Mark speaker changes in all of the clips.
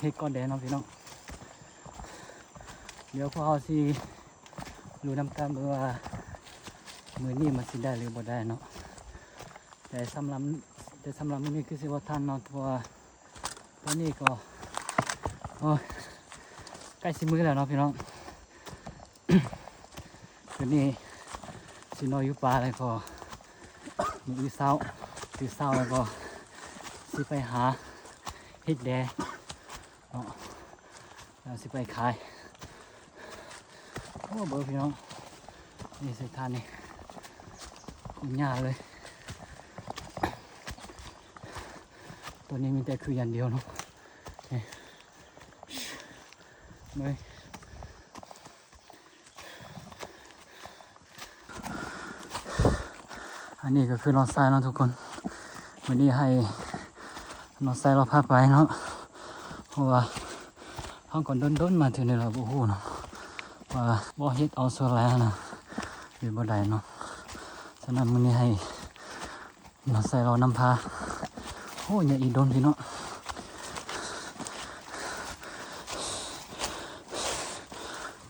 Speaker 1: เฮ็ดก้อนแดงเนาะพี่น้องเดี๋ยวพวกเราสิรู้นำกันว่ามือนี้มันสิได้หรือบ่ได้เนาะแต่สำหรับมื้อนี้คือสิว่าทันเนาะเพราะว่าตอนนี้ก็โอ้ยใกล้สิมื้อแล้วเนาะพี่น้อง คืนนี้สินอนอยู่ป่าแล้วก็มื้อเช้าแล้วก็สิไปหาเฮ็ดแดงเนาะแล้วสิไปขายโอ้เบอร์พี่น้องนี่เส้นทางนี่คุณยากเลยตัวนี้มีแต่คืออย่างเดียวเนาะนี่เลยอันนี้ก็คือน้องทรายเนาะทุกคนวันนี้ให้น้องทรายเราพาไปเนาะเพราะว่าห้องก่อนด้นมาถึงนี่เราโอ้โหเนาะว่าบ่เฮ็ดเอาส่วนแล้วนะหรือบ่ได้เนาะฉะนั้นมื้อนี้ให้น้องทรายเรานำพาโอ้ยอีโดนพี่เนาะ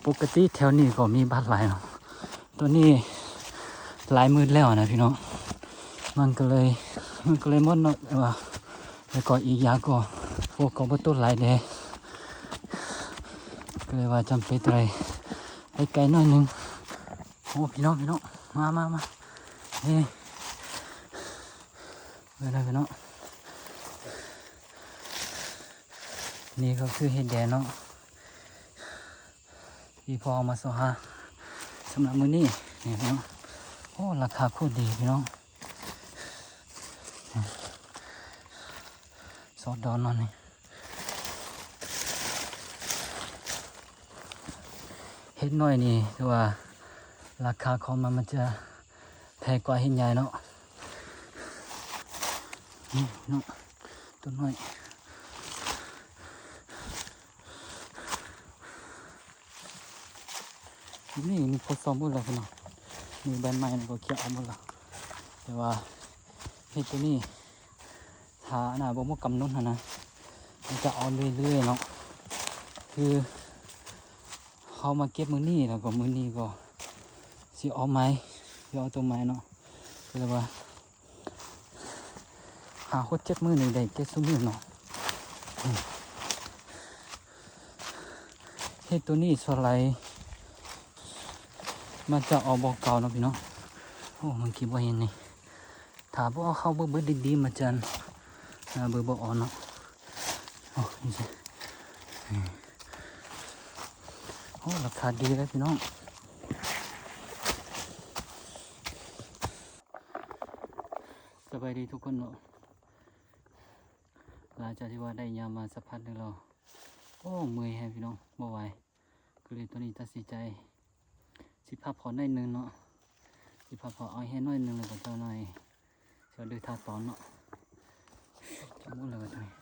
Speaker 1: ปกติแถวนี้ก็มีบ้านหลายเนาะตัวนี้หลายมืดแล้วนะพี่น้องมันก็เลยหมดเนาะว่าแล้วก็อีกอย่างก็พวกก็บ่ต้นหลายแดก็เลยว่าจำเป็นอะไรไปไกลหน่อยนึงโอ้พี่น้องมาเฮ้ไปเลยพี่น้องนี่ก็คือเห็ดแดงเนาะที่พอเอามาส่งหาสำหรับมื้อนี้นี่พี่น้องโอ้ราคาโคตรดีพี่น้องซอสดอนนอนนี่เห็ดน้อยนี่คือว่าราคาของมันจะแพงกว่าเห็ดใหญ่เนาะนี่เนาะต้นน้อยนี่มีผลซ้อมหมดแล้วพี่น้องมีใบไม้ก็เขียวหมดแล้วแต่ว่าเห็ดตัวนี้ถ้าน่ะบ่มีกำหนดนะมันจะเอาเรื่อยๆเนาะคือเขามาเก็บมื้อนี้แล้วก็มื้อนี้ก็สิเอาไม้เอาตัวไม้เนาะก็เลยว่าหา7 มื้อนี่ได้7 มื้อเนาะเฮ็ดตัวนี้ส่วนไหลมันจะเอาบอกเก่าเนาะพี่น้องโอ้มันคิดว่าเห็นนี่ถ้าบ่เอาเข้าเบิดดีๆมาจันเบิดบ่อ่อนเนาะโอ้นี่สิโอ้ราคาดีเลยพี่น้องสบายดีทุกคนเนาะหลังจากที่ว่าได้ยามาสักพักนึงแล้วโอ้เมื่อยแฮะพี่น้องบ่ไหวก็เลยตัวนี้ตัดสินใจสิพักผ่อนได้นึงเนาะสิพักผ่อนเอาให้น้อยนึงแล้วก็เจ้าหน่อยเดี๋ยวดูท่าตอนเนาะจะมุดเลยตัวนี้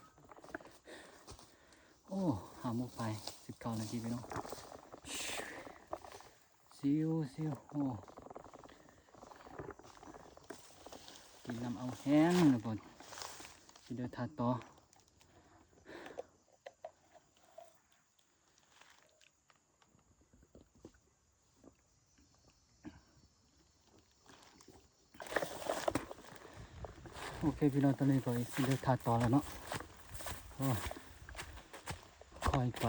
Speaker 1: โอ้หามุกไป19 นาทีพี่น้องซิวโอ้กินน้ำเอาแห้งแล้วก่อนสิเดี๋ยวท่าต่อโอเคพี่น้องตอนนี้ก็สิเดี๋ยวท่าต่อแล้วเนาะโอ้ค่อยไป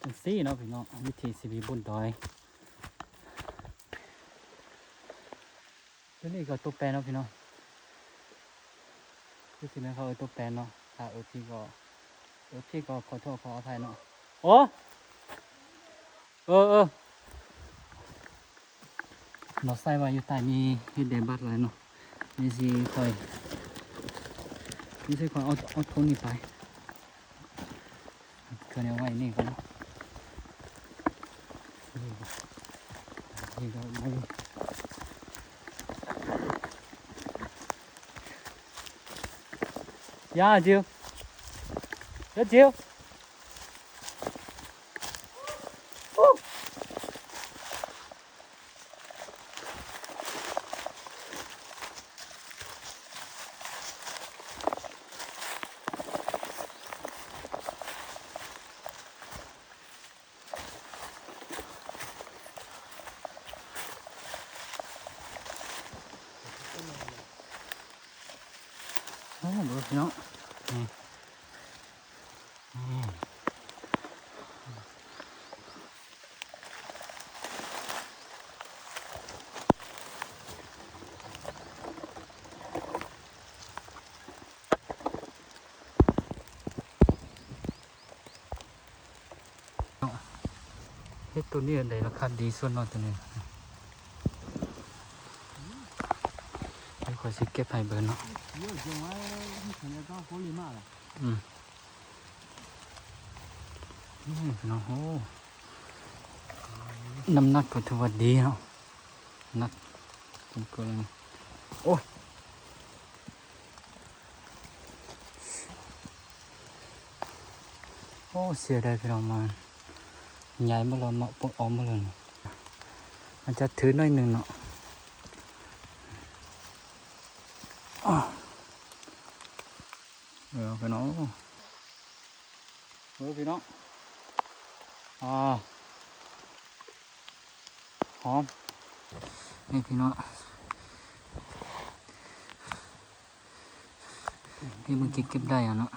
Speaker 1: จังซี่เนาะพี่น้องวิธีชีวิตบนดอยตัวนี้ก็ตัวแปรเนาะพี่น้องคือสิแม่เขาตัวแปรเนาะถ้าพี่ก็ขอโทษขออภัยเนาะโอ้เราใส่ไว้อยู่ใต้มีเห็ดแดงบัดเลยเนาะนี่สิค่อยเอาทงนี้ไปเกินเอาไว้นี่ก่อนเนาะนี่ก็ไม่ยาจิว อ้ดูพี่น้องนี่นี่เฮ็ดตัวนี้อันใดราคาดีส่วนเนอกตัวนี้ไอ้ขอสิเก็บให้เบิ่งเนาะอืมนี่พี่น้องโอ้น้ำหนักก็ถือว่าดีเนาะหนักผมก็เลยโอ้ยโอ้เสียดายพี่น้องมาใหญ่มาเรามาปออมมาเลยมันจะถือหน่อยหนึ่งเนาะอ้อพี่น้องพี่น้องหอมนี่พี่น้องที่มันเก็บได้อะเนาะ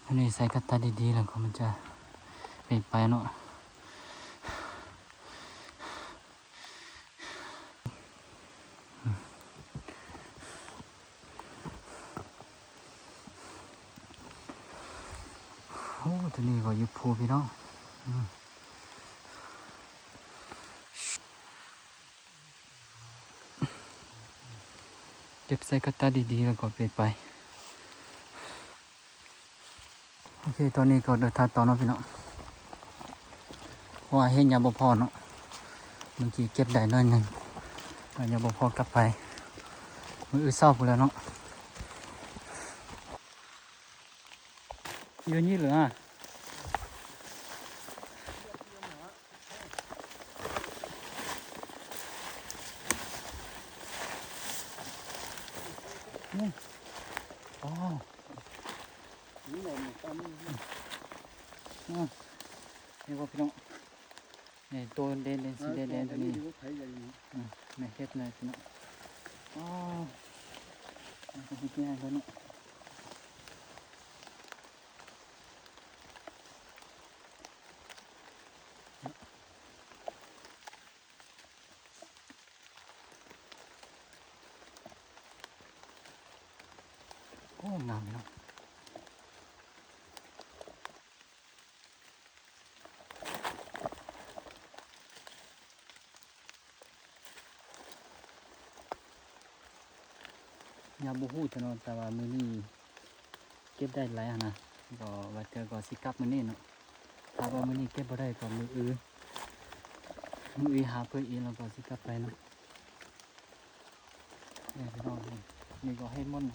Speaker 1: อันนี้ใส่กระตาดีๆแล้วก็มันจะเป็นไปเนาะโอ้ตัวนี้ก็อยู่ภูพี่น้องเก็บใส่กระตาดีๆแล้วก็เป็นไปโอเคตอนนี้ก็เดินทางต่อเนาะพี่น้องเพราะว่าเห็นยาบ่พอเนาะเมื่อกี้เก็บได้น้อยหนึ่งยาบ่พอกลับไปมือเศร้าไปแล้วเนาะอยู่นี่เหรออ๋อนี่ว่าพี่น้องนี่ตัวเด่นสีแดงตัวนี้ไม่เห็ดเลยพี่น้องอ๋อมันจะกินอะไรเนาะโอ้งามเนาะยาบูฮู้จะนอนแต่ว่ามือนี้เก็บได้หลายนะก็ว่าเจอก็สิกลับมือนี้เนาะถ้าว่ามือนี้เก็บบ่ได้ก็มือหาเพื่ออีแล้วก็สิกลับไปเนาะเนี่ยพี่น้องนี่ก็ให้ม่อน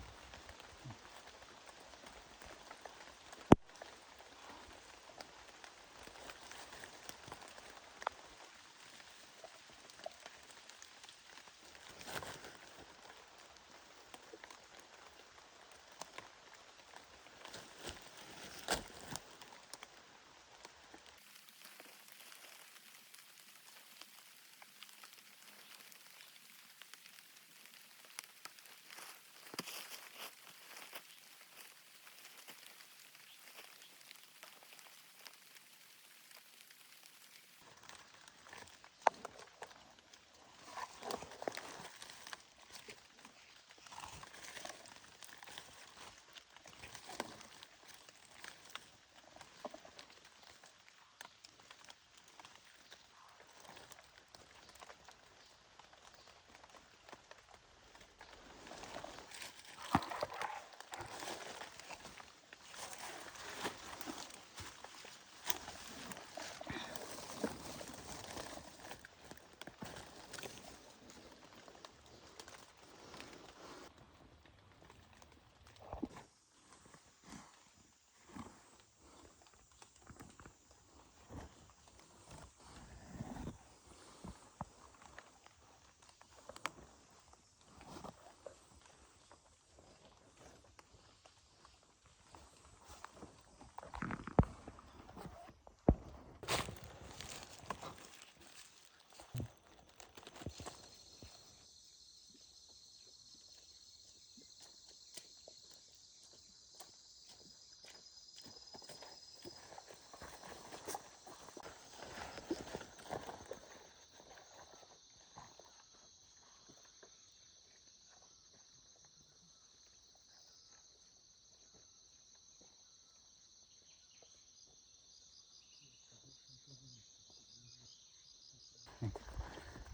Speaker 1: นี่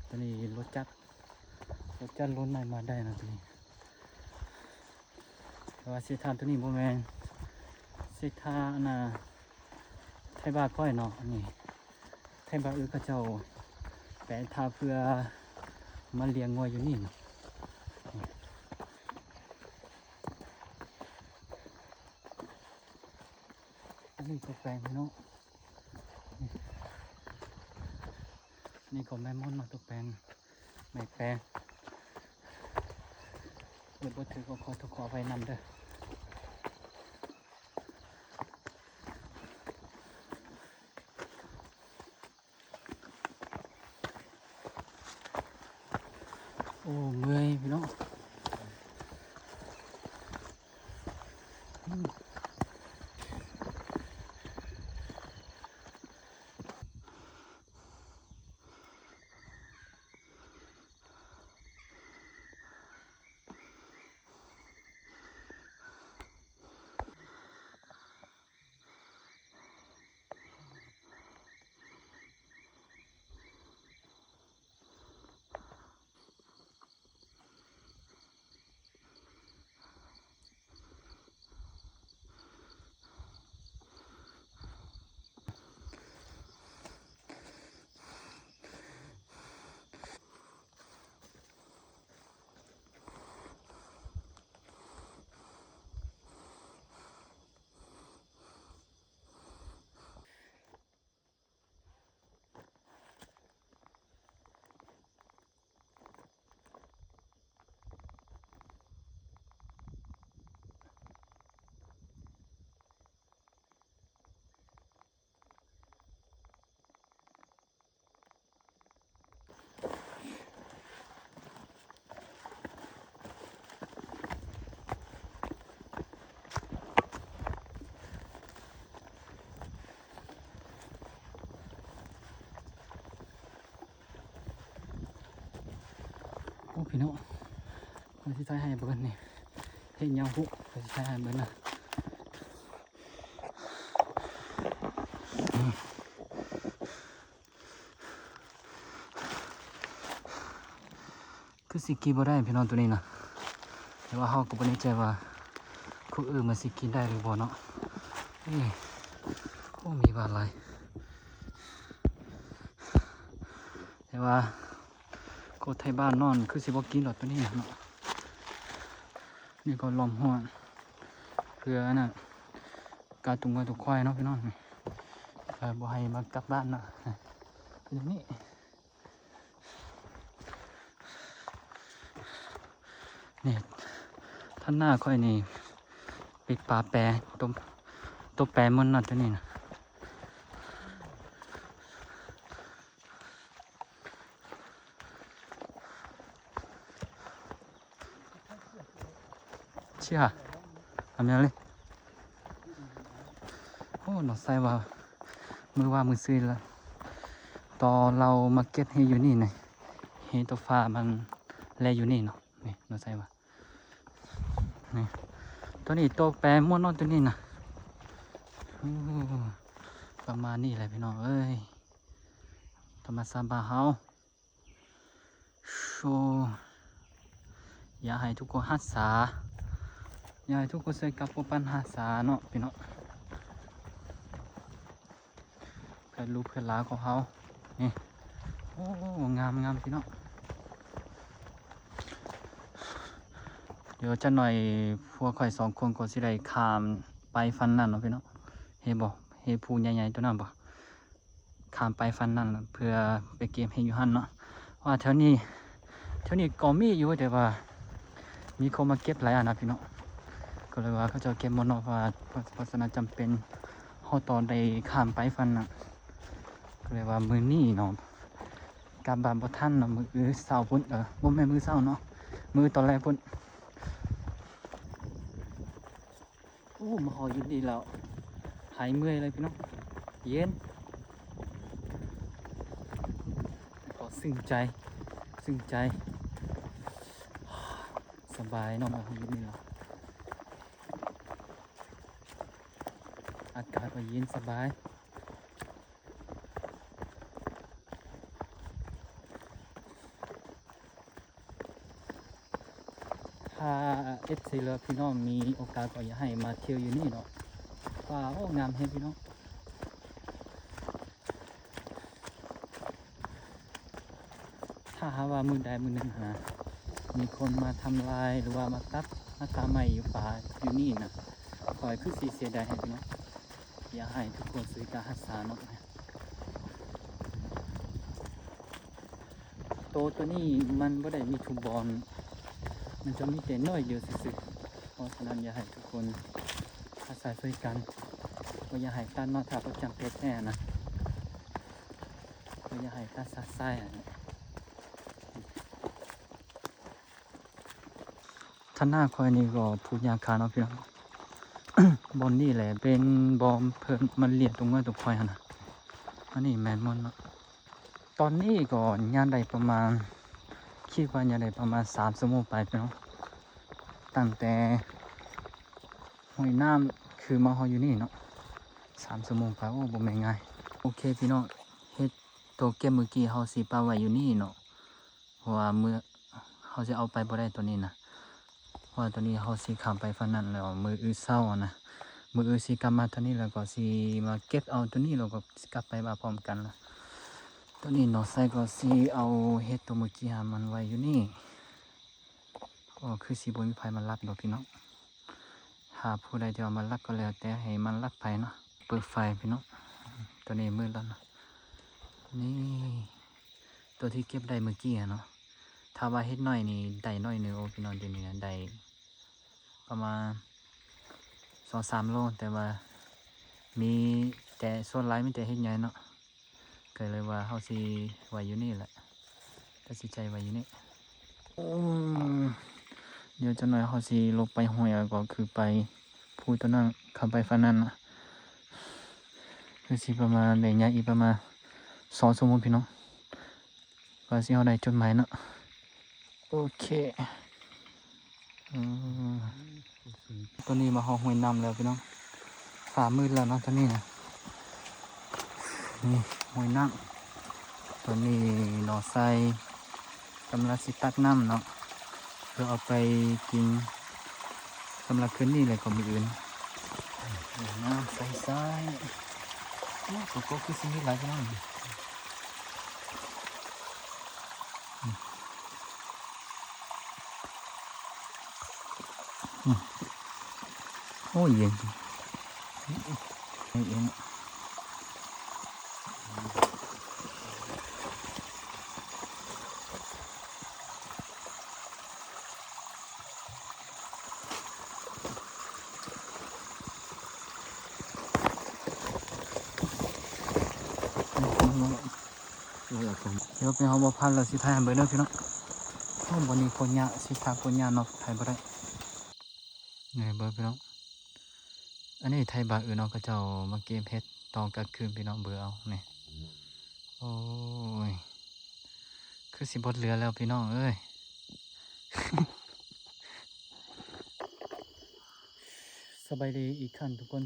Speaker 1: ตัวนี้รถจักรรถไหนมาได้นะตัวนี้แต่ว่าเส้นทางตัวนี้โมแมนเส้นทางน่ะไทยบ้านค่อยเนาะนี่ไทยบ้านเขาเจ้าแปลทางเพื่อมาเลี้ยงงัวอยู่นี่เนาะอันนี้ก็แปลงเนาะนี่ก็แม่มดมาตัวแปลงไม่แปลงเดี๋ยวบ่ถือก็ขอไปนำเด้อโอ้เมื่อยพี่น้องโอ้พี่น้องคนที่ใช้ให้เบิร์นนี่เห็นยังหุคนที่ใช้ให้เบิร์นนะคือสิกินบ่ได้พี่น้องตัวนี้นะแต่ว่าเขาก็ไม่แน่ใจว่าคนอื่นมาสิกินได้หรือบ่เนาะนี่โอ้มีบาดอะไรแต่ว่าคนไทยบ้านนอนคือสิบ่กินหรอกตัวนี้เนาะนี่ก็ลมหัวเพื่อน่ะการตุงไว้ตุกควายเนาะพี่น้องบ่ให้มากลับบ้านนะเป็นอย่างนี้นี่ท่านหน้าค่อยนี่ปิดปลาแปรตัวแปรมันน่ะตัวนี้นะเชี่ยทำยังไงโอ้หนอใส่ว่ามือซื้อแล้วตอนเรามาเก็ตให้อยู่นี่นะเฮตัวฟ้ามันแลอยู่นี่เนาะนี่หนอใส่ว่านี่ตัวนี้ตัวแปรม้วนนอนตัวนี้นะประมาณนี้แหละพี่น้องเอ้ยธรรมชาติบ้านเฮาโชอยากให้ทุกคนรักษาอยากให้ทุกคนช่วยกับปัญหาสาเนาะพี่น้องเพื่อลูกเพื่อหลานของเขานี่โอ้งามพี่น้องเดี๋ยวจะหน่อยพวกข่อย2 คนก็สิได้ข้ามไปฟันนั่นเนาะพี่น้องเฮ้บ่เฮ้ภูใหญ่ๆตัวนั้นบ่ข้ามไปฟันนั่นเพื่อไปเก็บเห็ดอยู่หั่นเนาะว่าแถวนี้ก็มีอยู่แต่ว่ามีคนมาเก็บหลายอันนะพี่น้องก็เลยว่าเขาจะเก็บหมดเนาะเพราะฉะนั้นจำเป็นเฮาตอนได้ข้ามไปฟันน่ะก็เลยว่ามื้อนี้เนาะกลับบ้านบ่ทันเนาะมื้อเช้าพุ่นบ่แม่นมื้อเช้าเนาะมื้อตอนแรกพุ่นโอ้มาหออยู่ดีแล้วหายเมื่อยเลยพี่น้องเย็นก็ซึ้งใจสบายเนาะมาหออยู่นี่แล้วอากาศก็เย็นสบาย ถ้าเอฟซีเรือพี่น้องมีโอกาสก็อยากให้มาเที่ยวอยู่นี่เนาะว่าโอ้งามเฮ็ดพี่น้องถ้าหาว่ามือใดมือหนึ่งนะมีคนมาทำลายหรือว่ามาตัดมาตาใหม่อยู่ป่าอยู่นี่นะคอยคือสีเสียดายให้พี่น้องอยากให้ทุกคนซื้อการรักษาเนาะตัวนี้มันไม่ได้มีทุบบอลมันจะมีแต่น้อยเดียวซื่อๆเพราะฉะนั้นอยากให้ทุกคนอาศัยช่วยกันก็อย่าให้การนอนทับประจำเป็นแน่นะก็อย่าให้การซัดไส้ท่านหน้าคอยนี่ก็พูดยาคาเนาะพี่น้อง บอลนี่แหละเป็นบอมเพิ่นมันเลียดตรงว่าตรงคอยหั่นนะอันนี้แมนมอนเนาะตอนนี้ก็ยานได้ประมาณคิดว่ายานได้ประมาณ3 ชั่วโมงไปพี่น้องตั้งแต่ห้วยน้ำคือมาฮออยู่นี่เนาะ3 ชั่วโมงไปโอ้บ่แม่นง่ายโอเคพี่น้องเฮ็ดตัวเกมเมื่อกี้เฮาสิปาไว้อยู่นี่เนาะเพราะว่าเมื่อเฮาสิเอาไปบ่ได้ตัวนี้นะเพราะว่าตัวนี้เฮาสิข้ามไปฝั่งนั้นแล้วมื้ออื่นเช้านะมื้ออื่นสิกลับมาตัวนี้แล้วก็สิมาเก็บเอาตัวนี้แล้วก็กลับไปมาพร้อมกันละตัวนี้เนาะใส่ก็สิเอาเฮ็ดตัวเมื่อกี้มันไว้อยู่นี่ก็คือสิบ่มีไผมาลักดอกพี่น้องหาผู้ใดที่เอามาลักก็แล้วแต่ให้มันลักไปเนาะเปิดไฟพี่น้องตัวนี้มืดแล้วนะนี่ตัวที่เก็บได้เมื่อกี้เนาะถ้าว่าเฮ็ดน้อยนี่ได้น้อยหนึงโอ้พี่น้องเดี๋ยวนี้ได้ประมาณ2-3 โลแต่ว่ามีแต่ส่วนหลายมีแต่เฮ็ดใหญ่เนาะก็เลยว่าเฮาสิไว้อยู่นี่แหละตัดสินใจไว้อยู่นี่เดี๋ยวจะหน่อยเฮาสิลงไปห้วยก็คือไปพูตัวนั้นเข้าไปฝั่งนั้นนะคือสิประมาณได้ยะอีกประมาณ2 ชั่วโมงพี่น้องก็สิเฮาได้จุดหมายเนาะโอเคตัวนี้มาฮอห้วยน้ำแล้วพี่น้องฟ้ามืดแล้วเนาะตัวนี้นะนี่ห้วยน้ำตัวนี้หน่อไส้กำลังสิตักน้ำเนาะเพื่อเอาไปกินสำหรับคืนนี้เลยก็มีอื่นน้ำใสๆโอ้ก็คือสิ่งที่หลายพี่น้องโอ้ยเย็นเย็นเดี๋ยวเป็นเขาบอกพันแล้วสิไทยเบอร์เด้อพี่น้องโอ้วันนี้คนยะสิทาคนยะเนาะไทยบ่ได้ไงเบอร์พี่น้องอันนี้ไทยบาอื่นเนาะก็เจ้ามาเกมเพชรตอนกลางคืนพี่น้องเบอร์เอาเนี่ยโอ้ยคือสิบดเรือแล้วพี่น้องเอ้ย สบายดีอีกขั้นทุกคน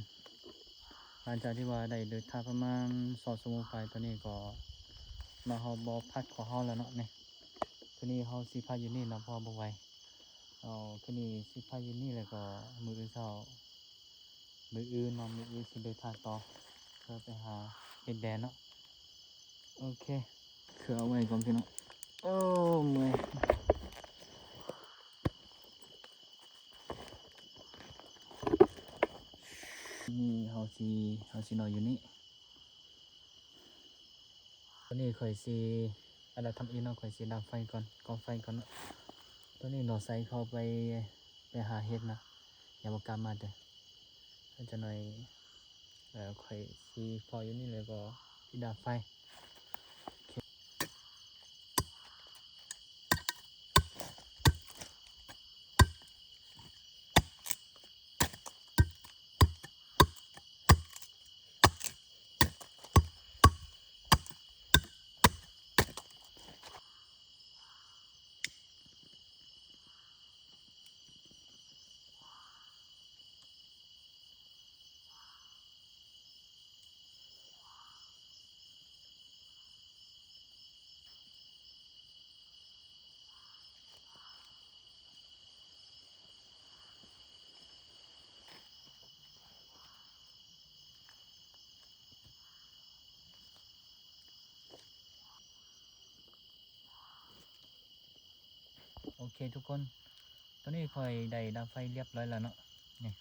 Speaker 1: หลังจากที่ว่าได้เดินทางประมาณ2 ชั่วโมงไปตอนนี้ก็มาเฮาบอพัดของเฮาแล้วเนาะเนี่ยคืนนี้เฮาสิพาอยู่นี่เนาะพอบ่ไหวเอาคืนนี้สิพาอยู่นี่แล้วก็มื้ออื่นเช้ามื้ออื่นเนาะมื้ออื่นสิเดินทางต่อเพื่อไปหาเห็ดแดงเนาะโอเคคือเอาไว้ก่อนพี่น้องโอ้เมื่อยนี่เฮาสินอนอยู่นี่ตัวนี้ข่อยสิอะไรทำอีกเนาะข่อยสิดับไฟก่อนกองไฟก่อนเนาะตัวนี้หนอใส่เข้าไปหาเห็ดนะอย่าบอกกล้ามาเด้อถ้าจะหน่อยข่อยสิพออยู่นี่เลยก็สิดับไฟ โอเคทุกคนตอนนี้ค่อยได้ดับไฟเรียบร้อยแล้วเนาะนี่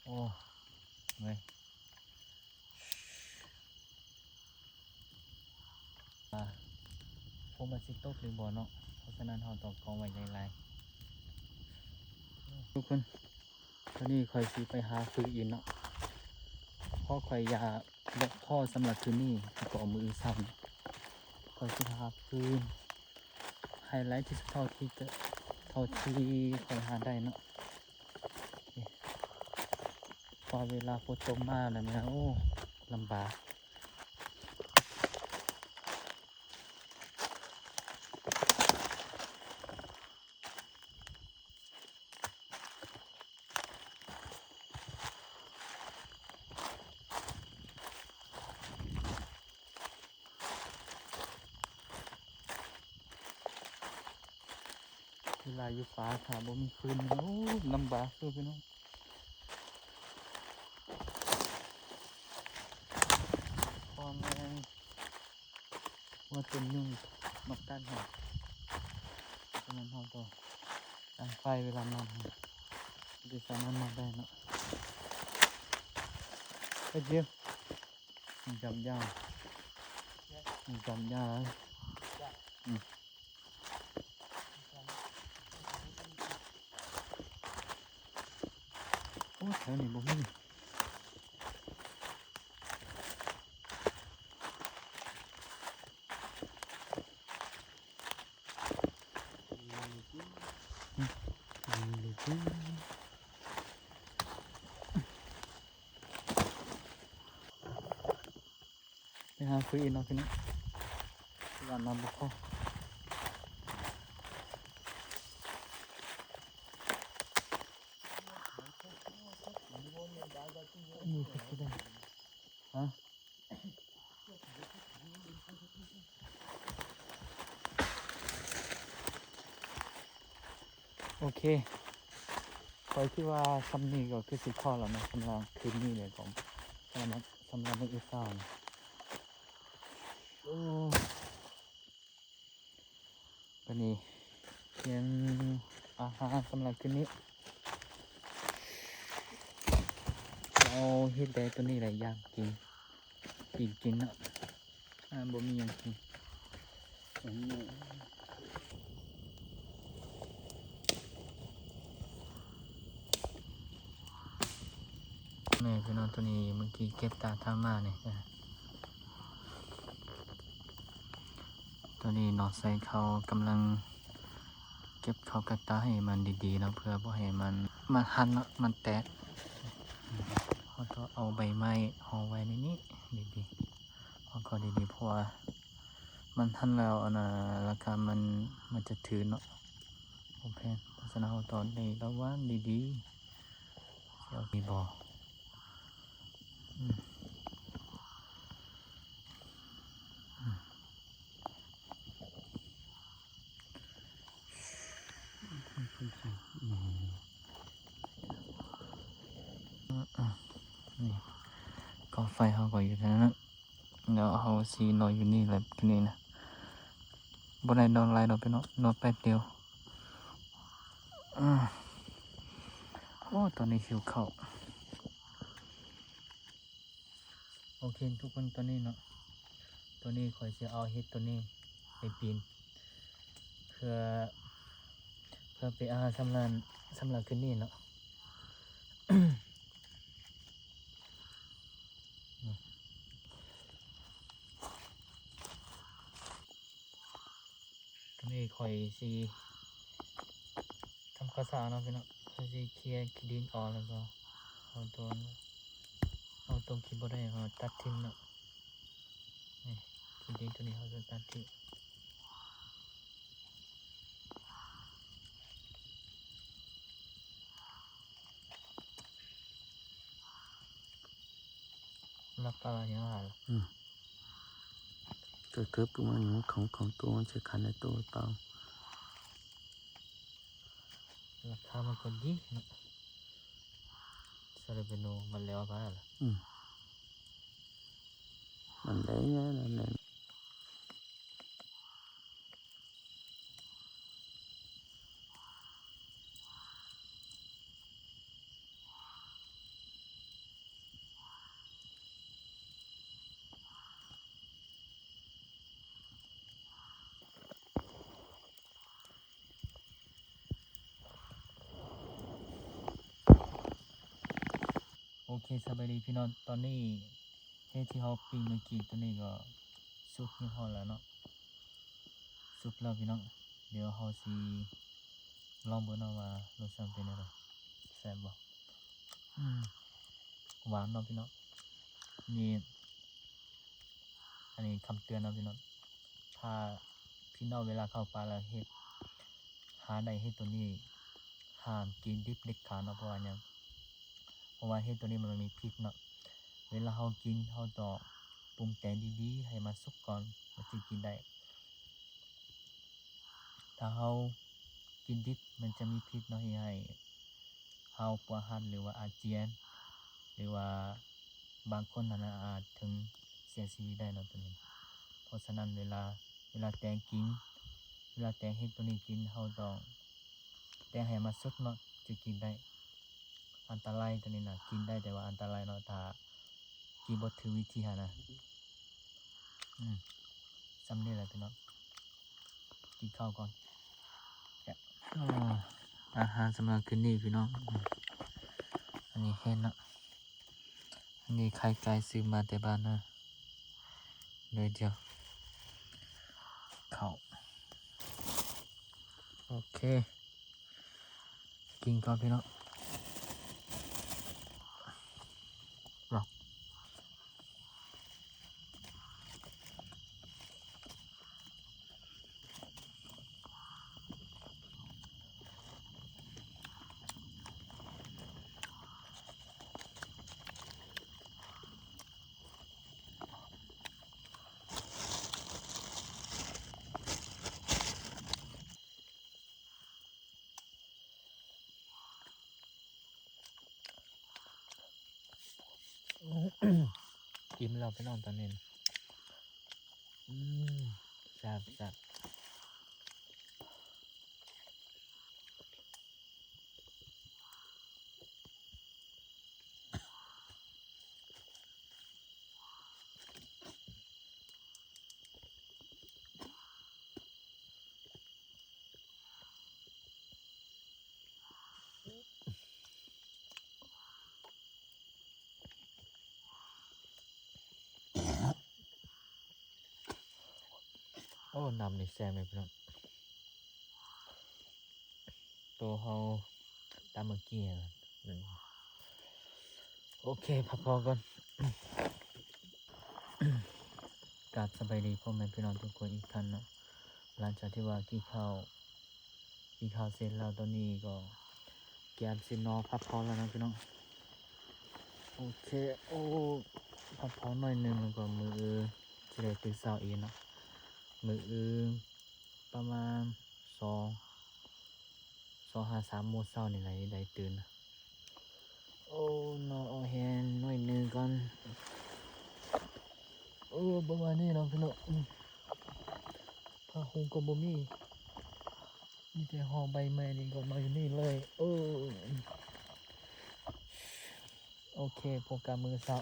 Speaker 1: โอ้เว้ยโฟมมันสิตกหรือบ่เนาะเพราะฉะนั้นเราต้องกองไว้หลายๆทุกคนตอนนี้ค่อยสิไปหาฟืนอีกเนาะเพราะค่อยอยากเลือกพ่อสำหรับคืนนี้ก็เอามือซ้ำค่อยสิหาฟืนไฮไลท์ที่สุดเท่าที่ค่อยหาได้เนาะพอเวลาฝนตกมาแล้วเนี่ยโอ้ลำบากเวลาอยู่ฟ้าค่ะบ่มีฟืนโอ้ลำบากเลยพี่น้องความแรงว่าเป็นยุ่งมากั้นหักฉะนั้นเราต้องตั้งไฟเวลานอนจะสามารถนอนได้เนาะไอ้เจี๊ยบมันจำยากมันจำยากโอ้แถวนี้บ่มีไปหาคุยเนาะพี่น้องวันน้ำบ่พอนี่ก็ได้ฮะโอเคคอยคิดว่าคำนี้ก็คือสิข้อแล้วนะสำหรับคืนนี้เลยของสำหรับมื้ออื่นเช้านะโอ้วันนี้เตรียมอาหารสำหรับคืนนี้เราเฮ็ดได้ตัวนี้หลายอย่างกินเนาะบ่มีหยังกินนี่พี่น้องตัวนี้เมื่อกี้เก็บตาทางมาเนี่ยตัวนี้นอใส่เขากำลังเก็บเขากระตาให้มันดีๆแล้วเพื่อบ่ให้มันหันเนาะมันแตกแล้วก็เอาใบไม้ห่อไว้ในนี้ดีๆแล้วก็ดีๆเพราะว่ามันหันแล้วนะราคามันจะถือเนาะโอเคเพราะฉะนั้นเราตอนนี้ระวังดีๆเอาดีบ่นี่กอไฟเขาก็อยู่นะเดี๋ยวเขาสีนอนอยู่นี่แหละทีนี้นะบนไหนนอนไรนอนไปนอนแป๊บเดียวโอ้ตอนนี้หิวข้าวโอเคทุกคนตอนนี้เนาะตัวนี้คอยจะเอาเห็ดตัวนี้ไปปีนเพื่อไปอาหารสำหรับคืนนี้เนาะ ตัวนี้คอยสิทำข้าวสารเนาะพี่เนาะคอยสิเคลียร์ดินออกแล้วก็เอาตัวคิดบ่ได้เขาตัดทิ้งเนาะนี่ขี้ดินตัวนี้เขาจะตัดทิ้งรับปลาอย่างไรล่ะ
Speaker 2: ก็คือประมาณนี้ของตัวมันจะขันในตัวเปล่า
Speaker 1: ราคามันก็ดีเนาะซาลาเปโนมันแล้วบ้าล่ะ
Speaker 2: มันได้ไงนั่นแหละ
Speaker 1: สบายดีพี่น้องตอนนี้เฮ็ดที่เฮาปิ้งเมื่อกี้ตัวนี้ก็สุกเรียบร้อยแล้วเนาะสุกแล้วพี่น้องเดี๋ยวเฮาสิลองเบิ่งเนาะว่ารสชาติเป็นจั่งใดแซ่บบ่หวานเนาะพี่น้องนี่อันนี้คำเตือนเนาะพี่น้องถ้าพี่น้องเวลาเข้าป่าแล้วเฮ็ดหาได้เฮ็ดตัวนี้ห้ามกินดิบเด็ดขาดเนาะเพราะว่าหยังเพราะว่าเฮ็ดตัวนี้มันมีพิษเนาะเวลาเฮากินเฮาต้องปรุงแต่งดีๆให้มันสุกก่อนมันถึงกินได้ถ้าเฮากินดิบมันจะมีพิษเนาะให้เฮาปวดหัดหรือว่าอาเจียนหรือว่าบางคนนั้นอาจถึงเสียชีวิตได้เนาะตัวนี้เพราะฉะนั้นเวลาแต่งกินเวลาแต่งเฮ็ดตัวนี้กินเฮาต้องแต่งให้มันสุกเนาะจะกินได้อันตรายตัวนี้น่ะกินได้แต่ว่าอันตรายเนาะถ้ากินบ่ถูกวิธีนะซ้ำนี่แหละพี่น้องกินข้าวก่อนอาหารสำหรับคืนนี้พี่น้องอันนี้เห็นเนาะอันนี้ไข่ไก่ซื้อมาแต่บ้านนะเลยเดียวข้าวโอเคกินก่อนพี่น้องรออิ่มแล้วพี่น้องตอนนี้แซ่บโอ้น้ำนี่แซ่บเลยพี่น้องตัวเฮาตามเมื่อกี้โอเคพักผ่อนก่อนกราบสบายดีพ่อแม่พี่น้องทุกคนอีกครั้งเนาะหลังจากที่ว่ากินข้าวเสร็จแล้วตอนนี้ก็แกมสินอนพักผ่อนแล้วนะพี่น้องโอเคโอ้พักผ่อนหน่อยหนึงแล้วก็มือจะได้ตื่นเช้าอีกเนาะมือประมาณ2:53 โมงเช้านี่แหละได้ตื่นนะโอ้นอนเอาแฮนหน่อยหนึงก่อนประมาณนี้เนาะพี่น้องผ้าห่มก็บ่มีแต่ห่อใบไม้นี่ก็มาอยู่นี่เลยโอเคโปรแกรมมือเช้า